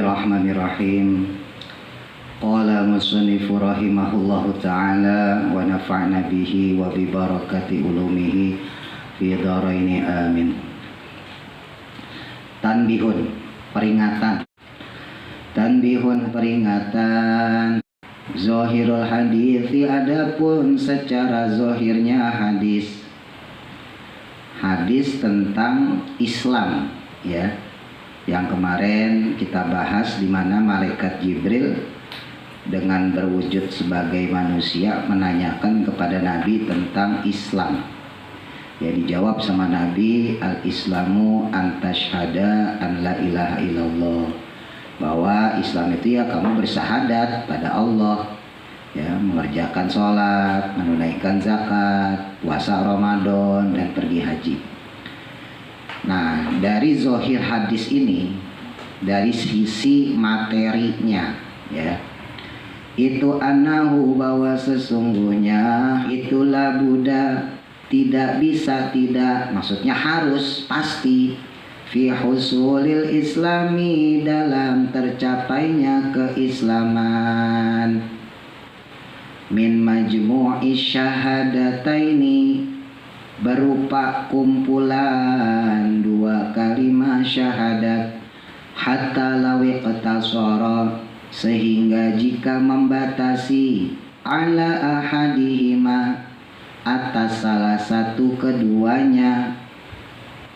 Bismillahirrahmanirrahim. Qala musannifu rahimahullahu ta'ala wa nafa'na bihi wa bi barakati ulumihi fi dharaini amin. Tanbihun, peringatan. Tanbihun, peringatan. Zahirul hadithi, adapun secara zahirnya hadis. Hadis tentang Islam, ya. Yang kemarin kita bahas di mana malaikat Jibril dengan berwujud sebagai manusia menanyakan kepada Nabi tentang Islam. Ya, dijawab sama Nabi, al-Islamu antashhada an la ilaha illallah, bahwa Islam itu ya kamu bersyahadat pada Allah, ya, mengerjakan sholat, menunaikan zakat, puasa Ramadan, dan pergi haji. Nah, dari zahir hadis ini, dari sisi materinya, ya, itu anahu, bahwa sesungguhnya itulah Buddha, tidak bisa tidak, maksudnya harus, pasti, fi husulil islami, dalam tercapainya keislaman, min majmu'i syahadataini, berupa kumpulan dua kalimat syahadat, hatta lawi qatasara, sehingga jika membatasi, ala ahadihima, atas salah satu keduanya,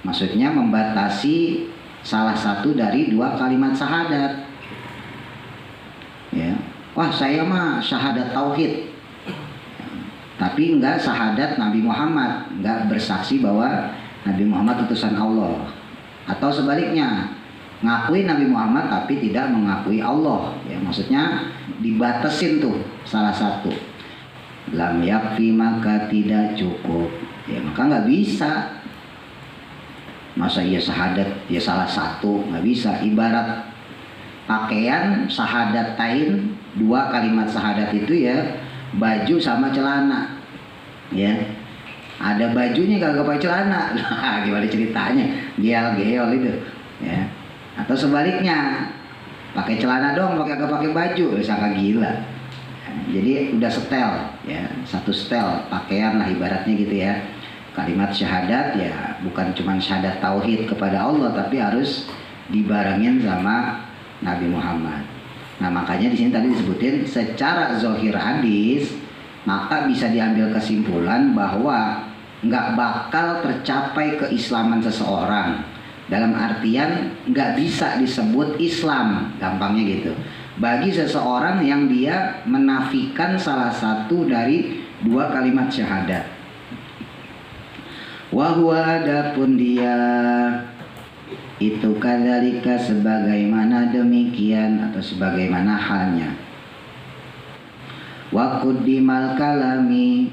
maksudnya membatasi salah satu dari dua kalimat syahadat, ya, wah saya mah syahadat tauhid, tapi enggak syahadat Nabi Muhammad, enggak bersaksi bahwa Nabi Muhammad utusan Allah. Atau sebaliknya, ngakui Nabi Muhammad tapi tidak mengakui Allah, ya, maksudnya dibatasin tuh salah satu. Lam yakfi, maka tidak cukup, ya, maka nggak bisa. Masa iya syahadat ya salah satu, nggak bisa. Ibarat pakaian syahadatain, dua kalimat syahadat itu ya baju sama celana, ya, ada bajunya kagak pakai celana, nah, gimana ceritanya, geol itu, ya. Atau sebaliknya, pakai celana dong, kagak pakai baju, sangka gila. Jadi udah setel, ya, satu setel pakaian lah ibaratnya gitu, ya. Kalimat syahadat ya bukan cuma syahadat tauhid kepada Allah, tapi harus dibarengin sama Nabi Muhammad. Nah, makanya di sini tadi disebutin secara zahir hadis, maka bisa diambil kesimpulan bahwa nggak bakal tercapai keislaman seseorang. Dalam artian nggak bisa disebut Islam, gampangnya gitu, bagi seseorang yang dia menafikan salah satu dari dua kalimat syahadat. Wa huwa, adapun dia itu kadzalika, sebagaimana demikian atau sebagaimana halnya. Wa quddimal kalami,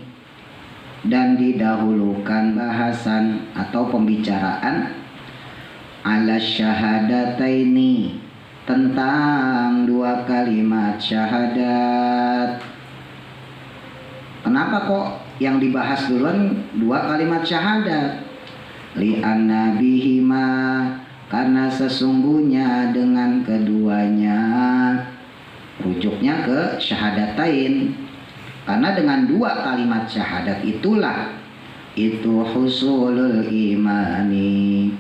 dan didahulukan bahasan atau pembicaraan, ala syahadataini, tentang dua kalimat syahadat. Kenapa kok yang dibahas duluan dua kalimat syahadat? Li'anna bihima, karena sesungguhnya dengan keduanya, rujuknya ke syahadatain, karena dengan dua kalimat syahadat itulah itu husulul imani,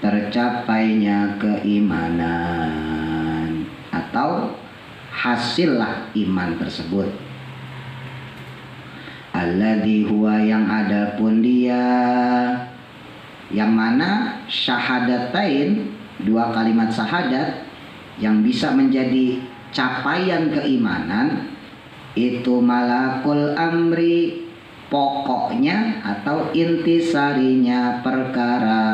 tercapainya keimanan atau hasillah iman tersebut. Alladzi huwa, yang adapun dia, yang mana syahadatain, dua kalimat syahadat yang bisa menjadi capaian keimanan, itu malakul amri, pokoknya atau intisarinya perkara.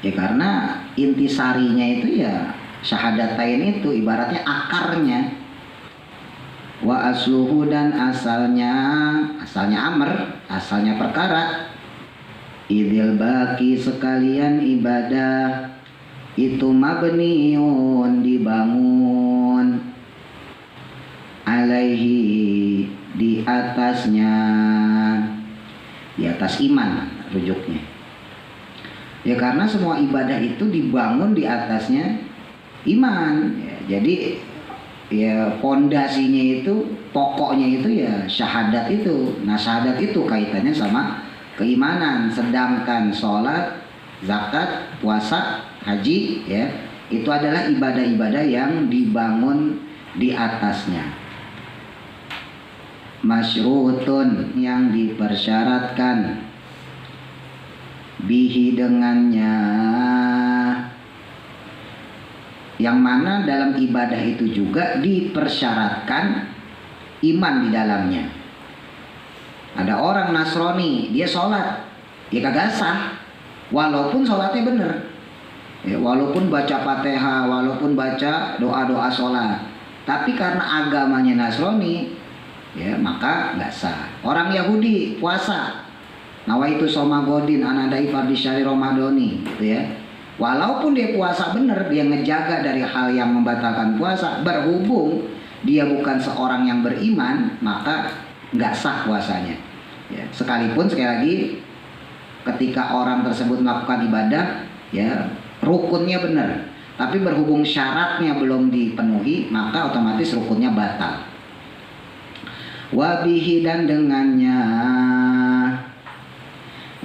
Ya, karena intisarinya itu ya syahadatain itu ibaratnya akarnya. Wa asluhu, dan asalnya amr, asalnya perkara. Idil baki, sekalian ibadah, itu mabniun, dibangun, alaihi, di atasnya, di atas iman rujuknya. Ya karena semua ibadah itu dibangun di atasnya iman. Ya, jadi ya pondasinya itu, pokoknya itu ya syahadat itu. Nah syahadat itu kaitannya sama keimanan. Sedangkan sholat, zakat, puasa, haji ya itu adalah ibadah-ibadah yang dibangun di atasnya. Masyrutun yang dipersyaratkan, bihi dengannya, yang mana dalam ibadah itu juga dipersyaratkan iman di dalamnya. Ada orang Nasrani, dia sholat, dia kagak sah, walaupun sholatnya bener, ya, walaupun baca Fatihah, walaupun baca doa-doa sholat, tapi karena agamanya Nasrani, ya maka nggak sah. Orang Yahudi puasa, nawaitu somagodin anadai fardi syari Ramadhani gitu ya. Walaupun dia puasa benar, dia ngejaga dari hal yang membatalkan puasa, berhubung dia bukan seorang yang beriman, maka nggak sah puasanya ya. Sekalipun sekali lagi ketika orang tersebut melakukan ibadah ya rukunnya benar, tapi berhubung syaratnya belum dipenuhi, maka otomatis rukunnya batal. Wabihi dan dengannya,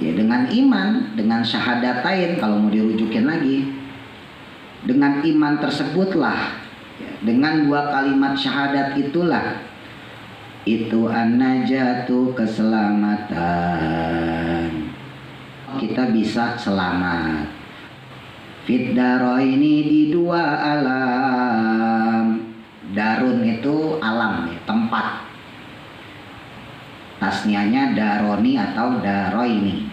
ya dengan iman, dengan syahadatain kalau mau dirujukin lagi, dengan iman tersebutlah ya, dengan dua kalimat syahadat itulah itu an-najatu, keselamatan, kita bisa selamat fit daroini, di dua alam. Darun itu alam ya, tempat. Tasnianya daroni atau daroini,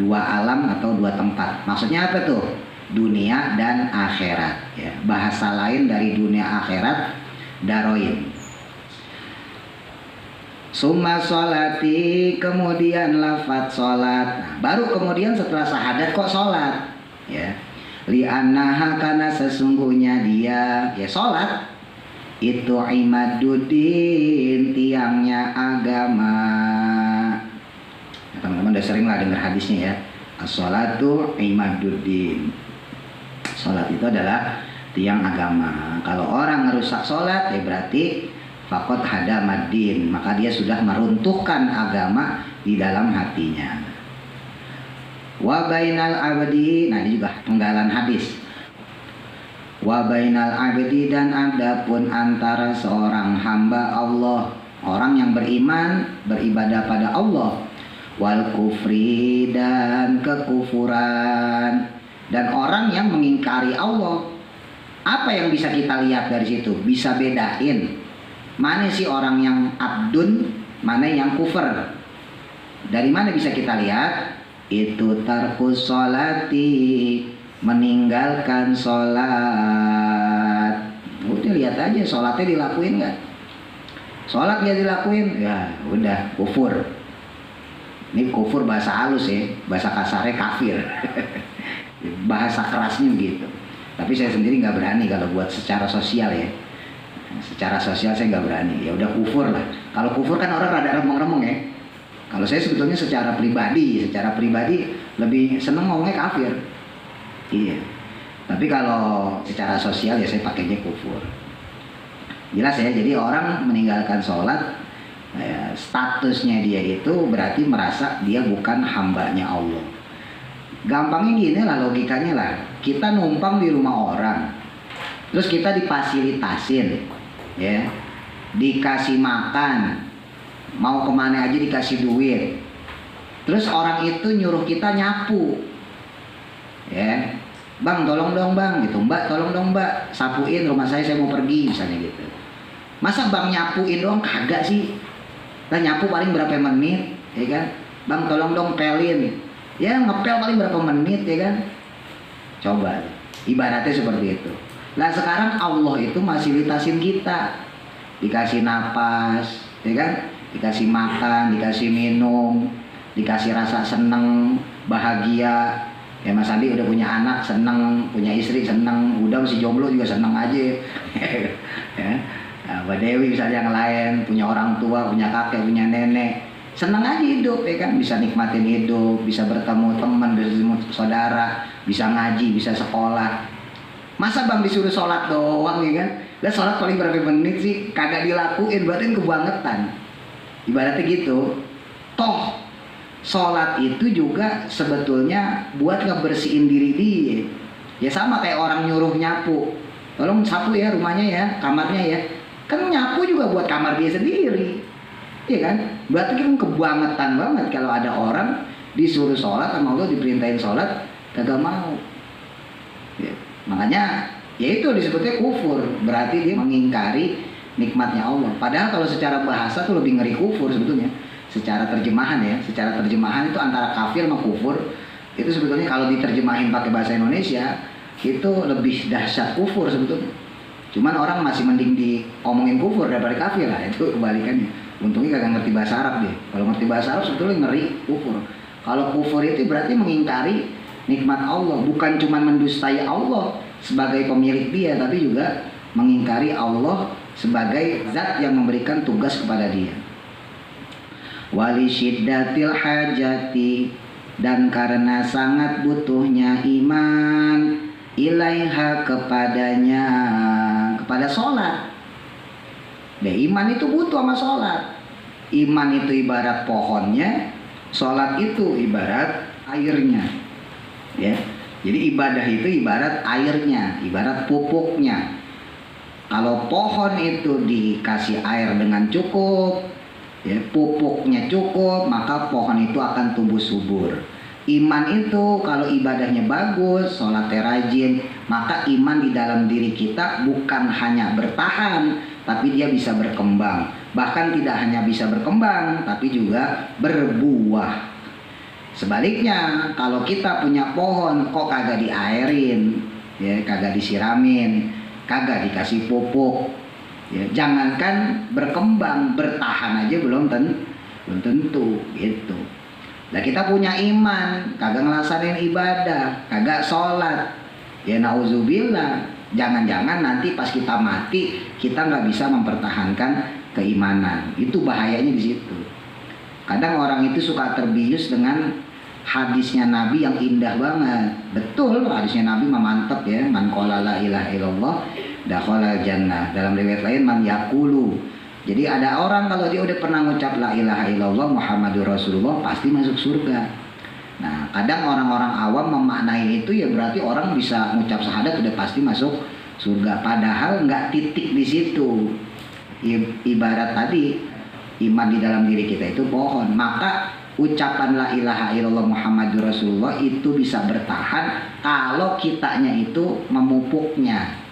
dua alam atau dua tempat. Maksudnya apa tuh? Dunia dan akhirat ya. Bahasa lain dari dunia akhirat daroin. Summa sholati, kemudian lafadz sholat. Nah, baru kemudian setelah syahadat kok sholat ya. Li'annaha, karena sesungguhnya dia ya sholat itu imaduddin, tiangnya agama. Nah, teman-teman udah sering lah dengar hadisnya ya. As-sholatu imaduddin. Sholat itu adalah tiang agama. Kalau orang ngerusak sholat ya berarti faqad hadamaddin, maka dia sudah meruntuhkan agama di dalam hatinya. Wa bainal abdi, nah ini juga penggalan hadis. Wa bainal abdi, dan adapun antara seorang hamba Allah, orang yang beriman, beribadah pada Allah, wal kufri, dan kekufuran, dan orang yang mengingkari Allah. Apa yang bisa kita lihat dari situ? Bisa bedain mana sih orang yang abdun, mana yang kufur. Dari mana bisa kita lihat? Itu tarkus sholati, meninggalkan sholat. Udah lihat aja sholatnya dilakuin nggak? Sholat nggak dilakuin, ya udah kufur. Ini kufur bahasa halus ya, bahasa kasarnya kafir. Bahasa kerasnya gitu. Tapi saya sendiri nggak berani kalau buat secara sosial ya. Secara sosial saya nggak berani. Ya udah kufur lah. Kalau kufur kan orang rada remeng-remeng ya. Kalau saya sebetulnya secara pribadi lebih seneng ngomongnya kafir. Iya. Tapi kalau secara sosial ya saya pakainya kufur. Jelas ya. Jadi orang meninggalkan sholat, ya, statusnya dia itu berarti merasa dia bukan hambanya Allah. Gampangnya gini lah logikanya lah. Kita numpang di rumah orang, terus kita difasilitasin, ya, dikasih makan, mau kemana aja dikasih duit. Terus orang itu nyuruh kita nyapu, ya, bang tolong dong bang, gitu, mbak tolong dong mbak, sapuin rumah saya mau pergi misalnya gitu. Masa bang nyapuin doang kagak sih? Lah nyapu paling berapa menit, ya kan? Bang tolong dong pelin, ya ngepel paling berapa menit, ya kan? Coba, ibaratnya seperti itu. Nah sekarang Allah itu fasilitasin kita, dikasih napas, ya kan? Dikasih makan, dikasih minum, dikasih rasa seneng, bahagia. Ya Mas Andi udah punya anak seneng, punya istri seneng, udah masih jomblo juga seneng aja. Ya. Mbak Dewi misalnya yang lain, punya orang tua, punya kakek, punya nenek, senang aja hidup ya kan, bisa nikmatin hidup, bisa bertemu teman, bisa bertemu saudara, bisa ngaji, bisa sekolah. Masa bang disuruh sholat doang ya kan? Lah sholat paling berapa menit sih, kagak dilakuin, berarti kebangetan. Ibaratnya gitu. Toh sholat itu juga sebetulnya buat ngebersihin diri dia. Ya sama kayak orang nyuruh nyapu, tolong sapu ya rumahnya ya, kamarnya ya. Kan nyapu juga buat kamar dia sendiri. Iya kan? Berarti kan kebangetan banget kalau ada orang disuruh sholat sama Allah, diperintahin sholat kagak mau. Ya. Makanya ya itu disebutnya kufur, berarti dia mengingkari nikmatnya Allah. Padahal kalau secara bahasa tuh lebih ngeri kufur sebetulnya. Secara terjemahan ya, secara terjemahan itu antara kafir sama kufur itu sebetulnya kalau diterjemahin pakai bahasa Indonesia itu lebih dahsyat kufur sebetulnya. Cuman orang masih mending diomongin kufur daripada kafir lah, itu kebalikannya. Untungnya kagak ngerti bahasa Arab dia. Kalau ngerti bahasa Arab sebetulnya ngeri kufur. Kalau kufur itu berarti mengingkari nikmat Allah, bukan cuma mendustai Allah sebagai pemilik dia, tapi juga mengingkari Allah sebagai zat yang memberikan tugas kepada dia. Wali syiddatil hajati, dan karena sangat butuhnya iman ilaiha kepadanya, kepada sholat. Nah, iman itu butuh sama sholat. Iman itu ibarat pohonnya, sholat itu ibarat airnya. Ya, jadi ibadah itu ibarat airnya, ibarat pupuknya. Kalau pohon itu dikasih air dengan cukup, ya, pupuknya cukup, maka pohon itu akan tumbuh subur. Iman itu kalau ibadahnya bagus, sholatnya rajin, maka iman di dalam diri kita bukan hanya bertahan, tapi dia bisa berkembang. Bahkan tidak hanya bisa berkembang, tapi juga berbuah. Sebaliknya, kalau kita punya pohon kok kagak diairin, ya, kagak disiramin, kagak dikasih pupuk, ya, jangankan berkembang, bertahan aja belum tentu gitu. Nah, kita punya iman, kagak ngelaksanain ibadah, kagak sholat, ya nauzubillah, jangan-jangan nanti pas kita mati kita nggak bisa mempertahankan keimanan. Itu bahayanya di situ. Kadang orang itu suka terbius dengan hadisnya Nabi yang indah banget. Betul, hadisnya Nabi mantap ya. Man qala la ilaha illallah dakhala jannah. Dalam riwayat lain man yaqulu. Jadi ada orang kalau dia udah pernah ngucap la ilaha illallah Muhammadur Rasulullah pasti masuk surga. Nah, kadang orang-orang awam memaknai itu ya berarti orang bisa ngucap syahadat udah pasti masuk surga. Padahal nggak titik di situ. Ibarat tadi iman di dalam diri kita itu pohon, maka ucapan la ilaha illallah Muhammadur Rasulullah itu bisa bertahan kalau kitanya itu memupuknya.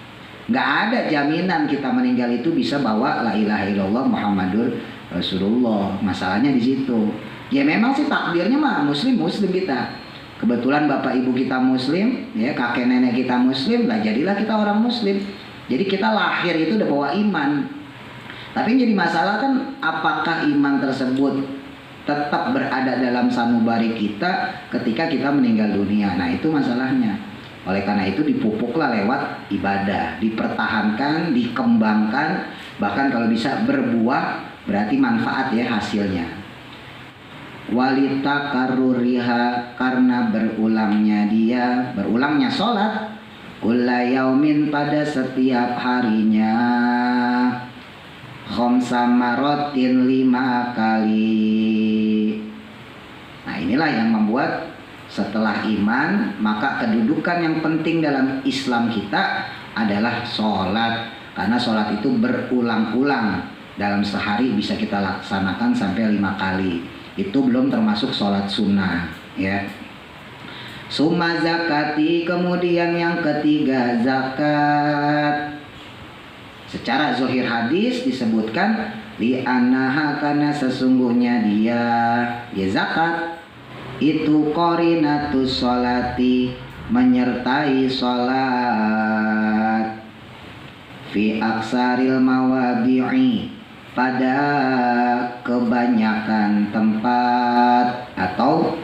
Nggak ada jaminan kita meninggal itu bisa bawa la ilaha illallah Muhammadur Rasulullah. Masalahnya di situ. Ya memang sih takdirnya mah muslim kita. Kebetulan bapak ibu kita muslim, ya kakek nenek kita muslim, lah jadilah kita orang muslim. Jadi kita lahir itu udah bawa iman. Tapi yang jadi masalah kan apakah iman tersebut tetap berada dalam sanubari kita ketika kita meninggal dunia. Nah itu masalahnya. Oleh karena itu dipupuklah lewat ibadah, dipertahankan, dikembangkan, bahkan kalau bisa berbuah berarti manfaat ya hasilnya. Walita karuriha, karena berulangnya sholat, kulla yaumin pada setiap harinya, khamsa marotin 5 kali. Nah inilah yang membuat setelah iman, maka kedudukan yang penting dalam Islam kita adalah sholat. Karena sholat itu berulang-ulang. Dalam sehari bisa kita laksanakan sampai 5 kali. Itu belum termasuk sholat sunnah ya. Summa zakati, kemudian yang ketiga zakat. Secara zahir hadis disebutkan li'annaha, karena sesungguhnya dia zakat itu qarinatus sholati, menyertai sholat, fi aksaril mawadi'i, pada kebanyakan tempat atau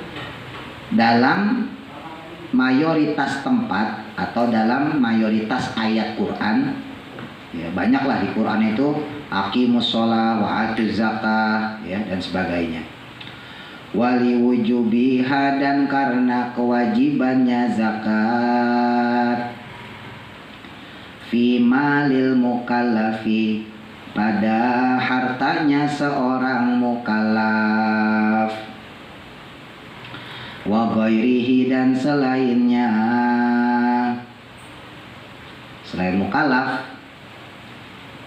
dalam mayoritas tempat atau dalam mayoritas ayat Quran. Ya, banyaklah di Quran itu aqimus sholah wa atuz zakah ya, dan sebagainya. wali wujubiha dan karena kewajibannya zakat, fi malil mukallafi pada hartanya seorang mukallaf, wa ghairihi dan selainnya. Selain mukallaf,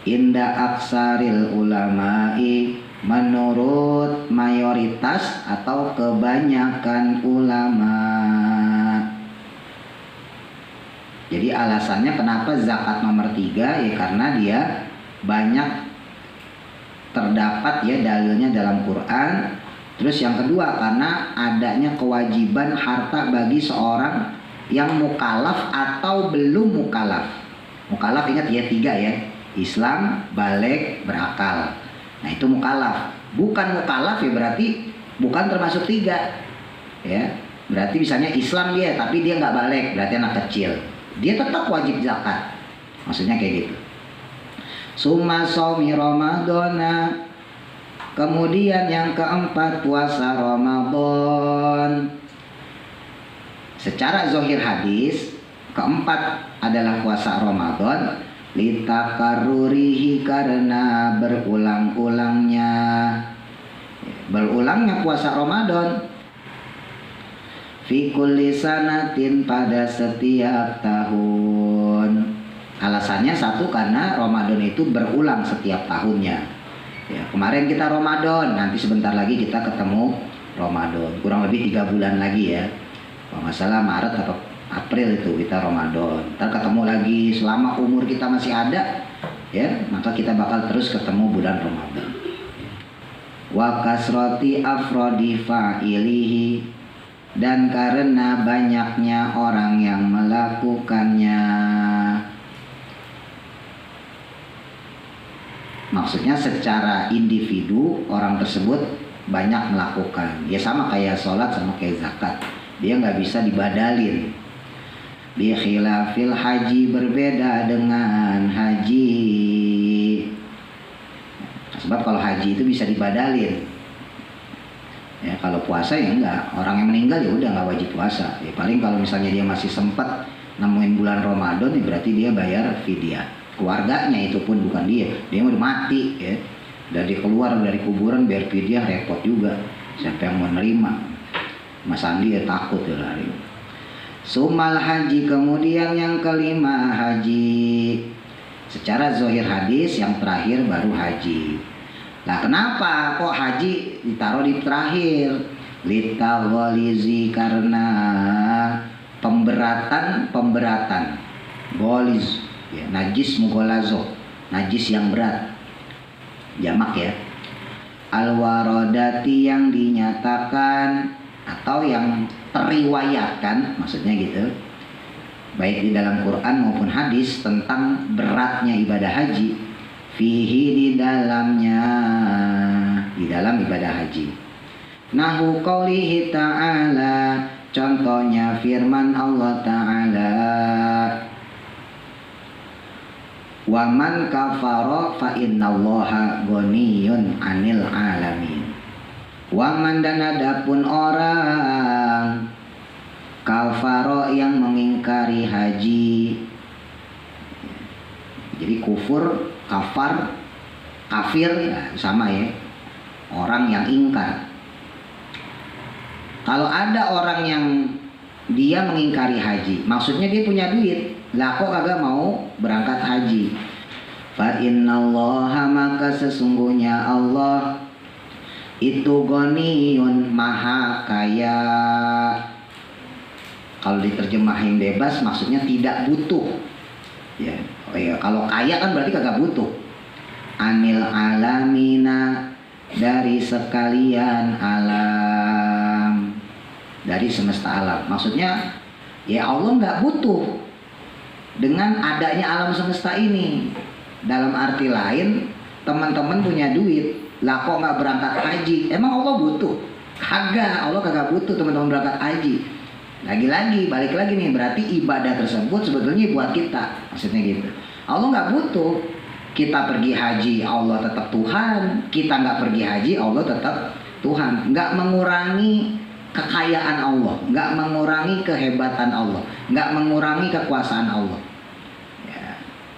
inda aksaril ulama'i menurut mayoritas atau kebanyakan ulama. Jadi alasannya kenapa zakat nomor 3 ya karena dia banyak terdapat ya dalilnya dalam Quran. Terus yang kedua karena adanya kewajiban harta bagi seorang yang mukallaf atau belum mukallaf. Mukallaf ingat ya 3 ya, Islam, baligh, berakal. Nah itu mukallaf. Bukan mukallaf ya berarti bukan termasuk 3 ya. Berarti misalnya Islam dia tapi dia nggak baligh, berarti anak kecil, dia tetap wajib zakat. Maksudnya kayak gitu. Summa shaumi Ramadana, kemudian yang keempat puasa Ramadan. Secara zahir hadis keempat adalah puasa Ramadan, litakarrurihi karena berulangnya puasa Ramadan, fi kulli sanatin pada setiap tahun. Alasannya satu karena Ramadan itu berulang setiap tahunnya. Ya, kemarin kita Ramadan, nanti sebentar lagi kita ketemu Ramadan. Kurang lebih 3 bulan lagi ya. Kalau nggak salah Maret atau April itu kita Ramadan. Ntar ketemu lagi selama umur kita masih ada, ya maka kita bakal terus ketemu bulan Ramadan. Wa kasrati afrodi fa'ilihi, dan karena banyaknya orang yang melakukannya. Maksudnya secara individu orang tersebut banyak melakukan. Ya sama kayak sholat sama kayak zakat. Dia nggak bisa dibadalin. Bi khilafil haji, berbeda dengan haji. Sebab kalau haji itu bisa dibadalin. Ya kalau puasa ya enggak. Orang yang meninggal ya udah nggak wajib puasa. Ya paling kalau misalnya dia masih sempat nemuin bulan Ramadan ya berarti dia bayar fidyah. Keluarganya itu pun bukan dia udah mati ya. Dari keluar dari kuburan biar fidyah repot juga. Siapa yang mau nerima? Mas Andi ya takut ya lari. Sumal haji, kemudian yang kelima haji. Secara zahir hadis yang terakhir baru haji. Nah kenapa kok haji ditaruh di terakhir? Litaghalizi, karena pemberatan. Ghaliz ya, najis mughalazo, najis yang berat. Jamak ya. Al-waradati, yang dinyatakan atau yang teriwayatkan, maksudnya gitu, baik di dalam Quran maupun hadis tentang beratnya ibadah haji, fihi, di dalam ibadah haji. Nahu qaulihi ta'ala, contohnya firman Allah Ta'ala, wa man kafara fa innallaha ghaniyun 'anil 'alamin. Waman, dan adapun orang kafaro yang mengingkari haji. Jadi kufur, kafar, kafir ya, sama ya. Orang yang ingkar. Kalau ada orang yang dia mengingkari haji, maksudnya dia punya duit, lah kok kagak mau berangkat haji. Fa innallaha, maka sesungguhnya Allah itu ghaniyun, maha kaya. Kalau diterjemahin bebas maksudnya tidak butuh ya. Oh ya, kalau kaya kan berarti kagak butuh. Anil alamina, dari sekalian alam, dari semesta alam. Maksudnya ya Allah nggak butuh dengan adanya alam semesta ini. Dalam arti lain, teman-teman punya duit, lah kok nggak berangkat haji? Emang Allah butuh? Kagak, Allah kagak butuh teman-teman berangkat haji. Lagi-lagi, balik lagi nih, berarti ibadah tersebut sebetulnya buat kita, maksudnya gitu. Allah nggak butuh, Kita pergi haji, Allah tetap Tuhan. Kita nggak pergi haji, Allah tetap Tuhan. Nggak mengurangi kekayaan Allah, nggak mengurangi kehebatan Allah, nggak mengurangi kekuasaan Allah.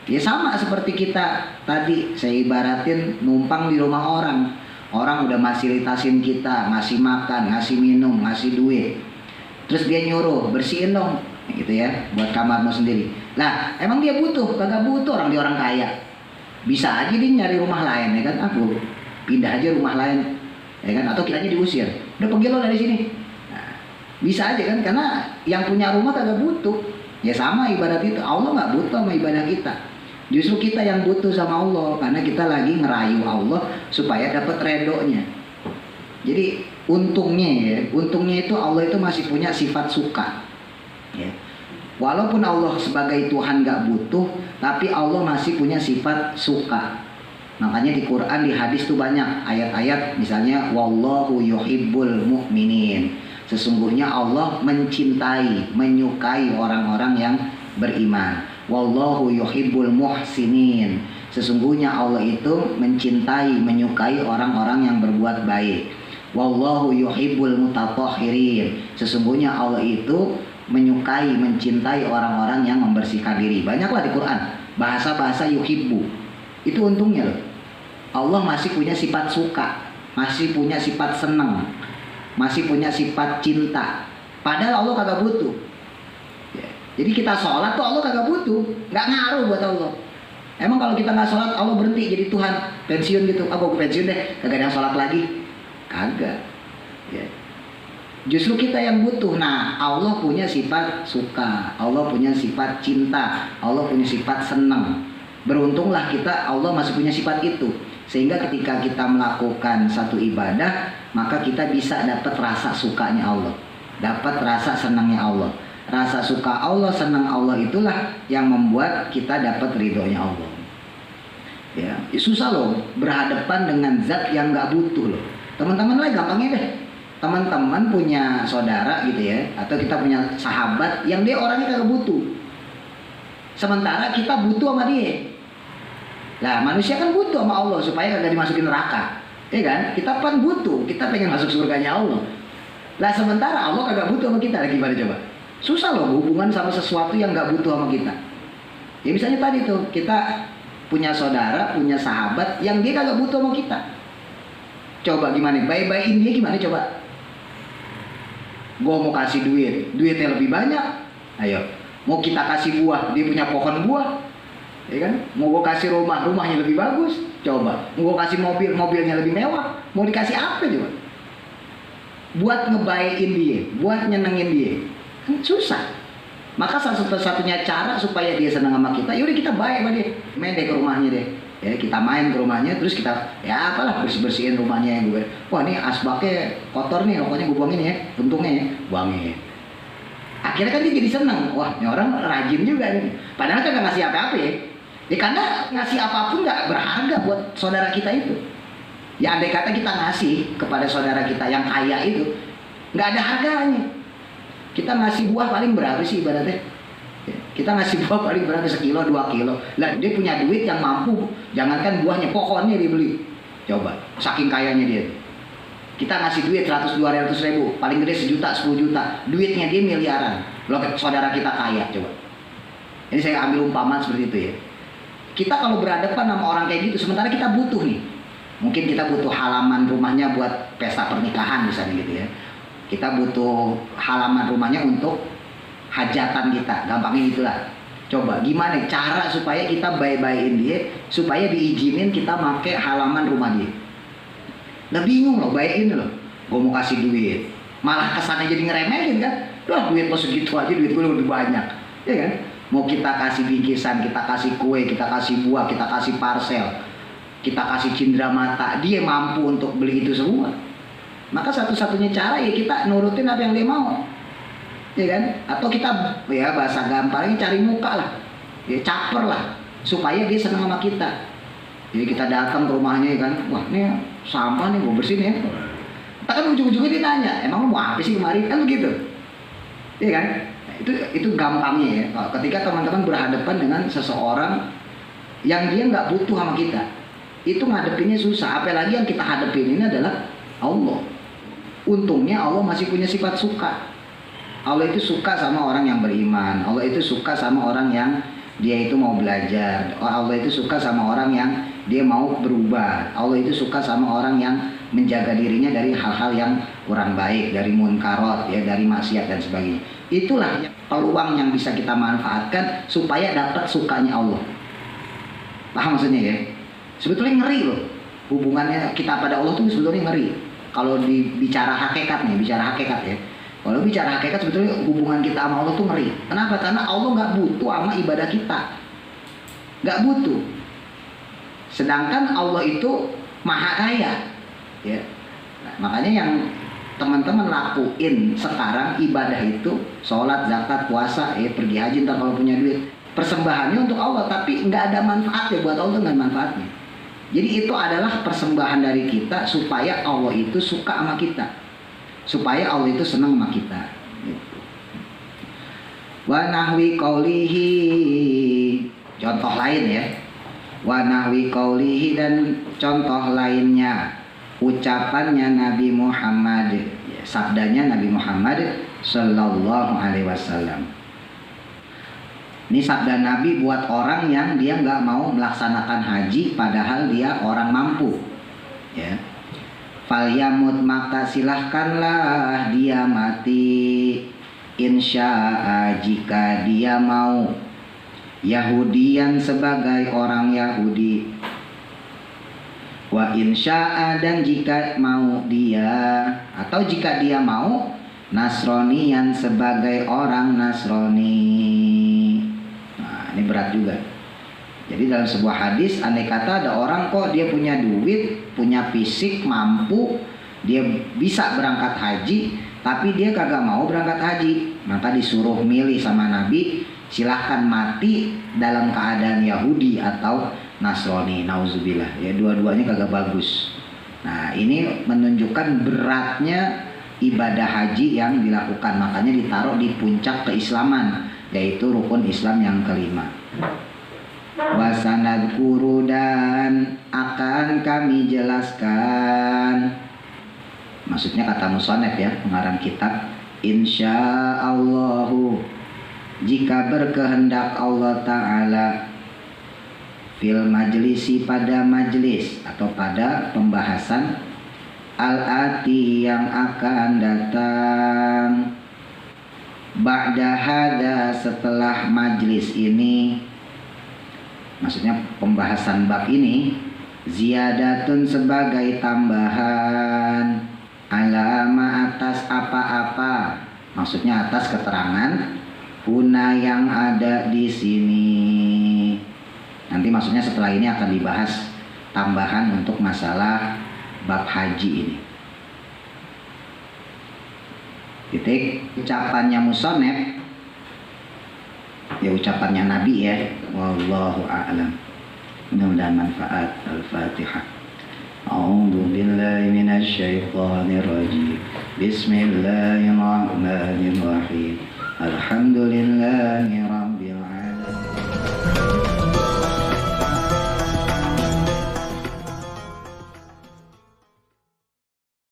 Ya sama seperti kita tadi, saya ibaratin numpang di rumah orang. Orang udah fasilitasin kita, ngasih makan, ngasih minum, ngasih duit. Terus dia nyuruh, bersihin dong, gitu ya, buat kamarmu sendiri. Lah, emang dia butuh? Kagak butuh, dia orang kaya. Bisa aja dia nyari rumah lain, ya kan? Aku pindah aja rumah lain, ya kan? Atau kitanya diusir. Udah pergi lo dari sini. Nah, bisa aja kan? Karena yang punya rumah kagak butuh. Ya sama ibadat itu, Allah nggak butuh sama ibadah kita. Justru kita yang butuh sama Allah, karena kita lagi ngerayu Allah supaya dapat redonya. Jadi untungnya itu Allah itu masih punya sifat suka. Ya. Walaupun Allah sebagai Tuhan gak butuh, tapi Allah masih punya sifat suka. Makanya di Quran, di hadis tuh banyak ayat-ayat, misalnya wallahu yuhibbul mu'minin. Sesungguhnya Allah mencintai, menyukai orang-orang yang beriman. Wallahu yuhibbul muhsinin. Sesungguhnya Allah itu mencintai, menyukai orang-orang yang berbuat baik. Wallahu yuhibbul mutatahhirin. Sesungguhnya Allah itu menyukai, mencintai orang-orang yang membersihkan diri. Banyaklah di Quran bahasa-bahasa yuhibbu. Itu untungnya loh. Allah masih punya sifat suka, masih punya sifat senang, masih punya sifat cinta. Padahal Allah kagak butuh. Jadi kita sholat tuh Allah kagak butuh, nggak ngaruh buat Allah. Emang kalau kita nggak sholat Allah berhenti jadi Tuhan, pensiun gitu? Aku pensiun deh, kagak ada yang sholat lagi, kagak. Ya. Justru kita yang butuh. Nah, Allah punya sifat suka, Allah punya sifat cinta, Allah punya sifat senang. Beruntunglah kita, Allah masih punya sifat itu. Sehingga ketika kita melakukan satu ibadah, maka kita bisa dapat rasa sukanya Allah, dapat rasa senangnya Allah. Rasa suka Allah, senang Allah itulah yang membuat kita dapat ridhonya Allah. Ya, susah loh berhadapan dengan zat yang nggak butuh loh. Teman-teman lah gampangnya deh. Teman-teman punya saudara gitu ya, atau kita punya sahabat yang dia orangnya kagak butuh. Sementara kita butuh sama dia. Lah manusia kan butuh sama Allah supaya kagak dimasukin neraka. Ya kan? Kita kan butuh, kita pengen masuk surganya Allah. Lah sementara Allah kagak butuh sama kita, lagi gimana coba? Susah loh hubungan sama sesuatu yang gak butuh sama kita. Ya misalnya tadi tuh, kita punya saudara, punya sahabat yang dia kagak butuh sama kita. Coba gimana? Baik-baikin dia gimana coba? Gue mau kasih duit, duitnya lebih banyak. Ayo, mau kita kasih buah, dia punya pohon buah, ya kan? Mau gue kasih rumah, rumahnya lebih bagus. Coba, mau gue kasih mobil, mobilnya lebih mewah. Mau dikasih apa coba? Buat ngebaikin dia, buat nyenengin dia, kan susah. Maka satu-satunya cara supaya dia senang sama kita, yaudah kita baik sama dia, main deh ke rumahnya deh. Ya kita main ke rumahnya, terus kita ya apalah bersihin rumahnya yang gue. Wah ini asbaknya kotor nih, pokoknya gue buangin ya, untungnya ya, buangin. Akhirnya kan dia jadi seneng. Wah ini orang rajin juga nih. Padahal kan gak ngasih apa-apa ya. Ya karena ngasih apapun gak berharga buat saudara kita itu. Ya andai kata kita ngasih kepada saudara kita yang kaya itu, gak ada harganya. Kita ngasih buah paling berapa sih ibaratnya? Kita ngasih buah paling berapa, sekilo, 2 kilo. Lah dia punya duit yang mampu, jangankan buahnya, pohonnya dibeli. Coba, saking kayanya dia. Kita ngasih duit 100-200 ribu, paling gede 1 juta, 10 juta. Duitnya dia miliaran. Loh saudara kita kaya, coba. Ini saya ambil umpamaan seperti itu ya. Kita kalau berhadapan sama orang kayak gitu, sementara kita butuh nih. Mungkin kita butuh halaman rumahnya buat pesta pernikahan misalnya gitu ya. Kita butuh halaman rumahnya untuk hajatan kita, gampangnya gitulah. Coba gimana cara supaya kita baik-baikin dia, supaya diizinin kita pakai halaman rumah dia. Nah bingung loh, baikin loh. Gue mau kasih duit, malah kesannya jadi ngeremehin kan. Wah duit lo segitu aja, duit gue lebih banyak, ya kan? Mau kita kasih bingkisan, kita kasih kue, kita kasih buah, kita kasih parcel, kita kasih cindera mata, dia mampu untuk beli itu semua. Maka satu-satunya cara ya kita nurutin apa yang dia mau. Ya kan? Atau kita ya bahasa gampangnya cari muka lah, ya caper lah, supaya dia senang sama kita. Jadi kita datang ke rumahnya ya kan, wah ini sampah nih gue bersihin ya. Kita kan ujung-ujungnya dia nanya, emang lu mau apa sih kemarin, kan begitu, ya kan? Nah, itu gampangnya ya. Ketika teman-teman berhadapan dengan seseorang yang dia nggak butuh sama kita. Itu ngadepinnya susah. Apalagi yang kita hadepin ini adalah Allah. Untungnya Allah masih punya sifat suka. Allah itu suka sama orang yang beriman. Allah itu suka sama orang yang dia itu mau belajar. Allah itu suka sama orang yang dia mau berubah. Allah itu suka sama orang yang menjaga dirinya dari hal-hal yang kurang baik, dari munkarot, ya, dari maksiat dan sebagainya. Itulah peluang yang bisa kita manfaatkan supaya dapat sukanya Allah. Paham maksudnya ya? Sebetulnya ngeri loh. Hubungannya kita pada Allah itu sebetulnya ngeri. Kalau bicara hakikat nih, bicara hakikat ya. Kalau bicara hakikat sebetulnya hubungan kita sama Allah tuh ngeri. Kenapa? Karena Allah nggak butuh sama ibadah kita, nggak butuh. Sedangkan Allah itu maha kaya, ya. Nah, makanya yang teman-teman lakuin sekarang ibadah itu, sholat, zakat, puasa, ya, pergi haji ntar kalau punya duit, persembahannya untuk Allah, tapi nggak ada manfaatnya buat Allah, nggak ada manfaatnya. Jadi itu adalah persembahan dari kita supaya Allah itu suka sama kita, supaya Allah itu senang sama kita. Wa nahwi qaulihi, contoh lain ya. Wa nahwi qaulihi, dan contoh lainnya ucapannya Nabi Muhammad, sabdanya Nabi Muhammad sallallahu alaihi wasallam. Ini sabda Nabi buat orang yang dia nggak mau melaksanakan haji padahal dia orang mampu, ya. Falyamut, maka silahkanlah dia mati, insya'a, jika dia mau, Yahudian sebagai orang Yahudi, wa insya'a, dan jika mau dia, atau jika dia mau, Nasronian sebagai orang Nasrani. Nah, ini berat juga. Jadi dalam sebuah hadis, andai kata ada orang kok dia punya duit, punya fisik, mampu, dia bisa berangkat haji, tapi dia kagak mau berangkat haji, maka disuruh milih sama Nabi, silahkan mati dalam keadaan Yahudi atau Nasrani, nauzubillah. Ya, dua-duanya kagak bagus. Nah, ini menunjukkan beratnya ibadah haji yang dilakukan, makanya ditaruh di puncak keislaman, yaitu rukun Islam yang kelima. Wasanad guru, dan akan kami jelaskan, maksudnya kata musonef ya, pengarang kitab, insyaallahu, jika berkehendak Allah Ta'ala, fil majlisi, pada majlis atau pada pembahasan, al-ati, yang akan datang, ba'da hada, setelah majlis ini, maksudnya pembahasan bab ini, ziyadatun, sebagai tambahan, alama, atas apa-apa, maksudnya atas keterangan huna, yang ada di sini. Nanti maksudnya setelah ini akan dibahas tambahan untuk masalah bab haji ini. Titik. Ucapannya musonef, ya ucapannya Nabi ya. Wallahu a'lam. Mudah-mudahan manfaat. Al-Fatihah. A'udzu billahi minasy syaithanir rajim. Bismillahirrahmanirrahim.